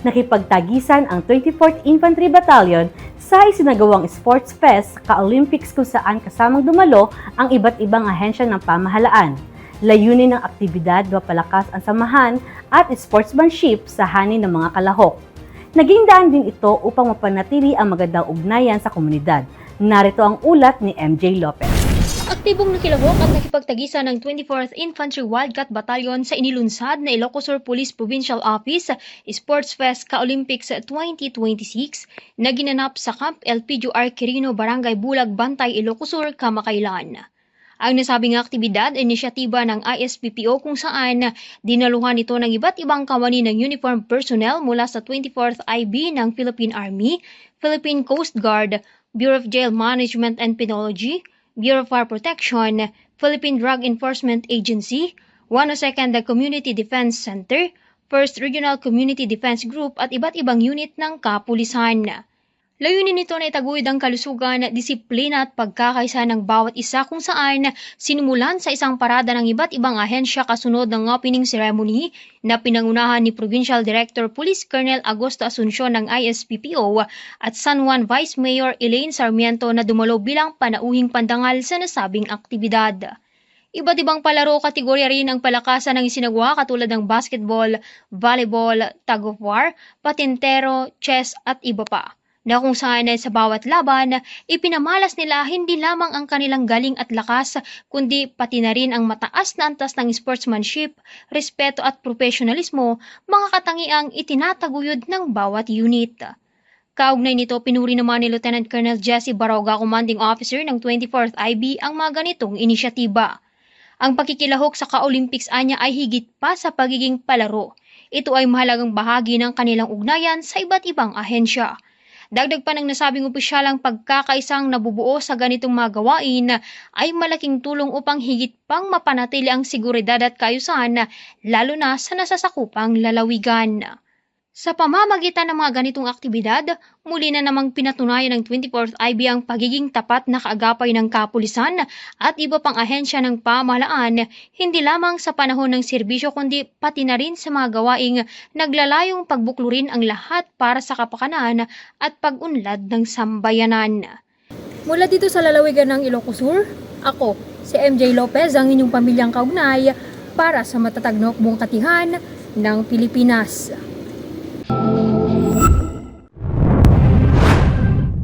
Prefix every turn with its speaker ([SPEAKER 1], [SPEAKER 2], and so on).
[SPEAKER 1] nakipagtagisan ang 24th Infantry Battalion sa isinagawang Sports Fest ka-Olympics kung saan kasamang dumalo ang iba't ibang ahensya ng pamahalaan. Layunin ng aktibidad mapalakas ang samahan at sportsmanship sa hani ng mga kalahok. Naging daan din ito upang mapanatili ang magandang ugnayan sa komunidad. Narito ang ulat ni MJ Lopez.
[SPEAKER 2] Aktibong nakilahok at nakipagtagisan ng 24th Infantry Wildcat Battalion sa inilunsad na Ilocos Sur Police Provincial Office Sports Fest ka-Olympics 2026 na ginanap sa Camp Elpidio R. Quirino, Barangay Bulag, Bantay, Ilocos Sur, Kamakailan. Ang nasabing aktibidad ay inisyatiba ng ISPPO kung saan dinaluhan ito ng iba't ibang kawani ng uniform personnel mula sa 24th IB ng Philippine Army, Philippine Coast Guard, Bureau of Jail Management and Penology, Bureau of Fire Protection, Philippine Drug Enforcement Agency, 102nd Community Defense Center, 1st Regional Community Defense Group at iba't ibang unit ng kapulisan. Layunin nito na itaguyod ang kalusugan, disiplina at pagkakaisa ng bawat isa kung saan sinimulan sa isang parada ng iba't ibang ahensya kasunod ng opening ceremony na pinangunahan ni Provincial Director Police Colonel Agosto Asuncion ng ISPPO at San Juan Vice Mayor Elaine Sarmiento na dumalo bilang panauhing pandangal sa nasabing aktibidad. Iba't ibang palaro kategorya rin ang palakasan ng isinagawa katulad ng basketball, volleyball, tug of war, patintero, chess at iba pa, na kung saan ay sa bawat laban, ipinamalas nila hindi lamang ang kanilang galing at lakas, kundi pati na rin ang mataas na antas ng sportsmanship, respeto at profesionalismo, mga katangiang itinataguyod ng bawat unit. Kaugnay nito, pinuri naman ni Lieutenant Colonel Jesse Baroga, Commanding Officer ng 24th IB, ang mga ganitong inisyatiba. Ang pakikilahok sa ka-Olympics anya ay higit pa sa pagiging palaro. Ito ay mahalagang bahagi ng kanilang ugnayan sa iba't ibang ahensya. Dagdag pa ng nasabing opisyal, ang pagkakaisang nabubuo sa ganitong mga gawain ay malaking tulong upang higit pang mapanatili ang seguridad at kaayusan, lalo na sa nasasakupang lalawigan. Sa pamamagitan ng mga ganitong aktibidad, muli na namang pinatunayan ng 24th IB ang pagiging tapat na kaagapay ng kapulisan at iba pang ahensya ng pamahalaan, hindi lamang sa panahon ng serbisyo kundi pati na rin sa mga gawaing naglalayong pagbuklurin ang lahat para sa kapakanan at pag-unlad ng sambayanan.
[SPEAKER 3] Mula dito sa lalawigan ng Ilocos Sur, ako, si MJ Lopez, ang inyong pamilyang kaugnay para sa matatag na hukbong katihan ng Pilipinas.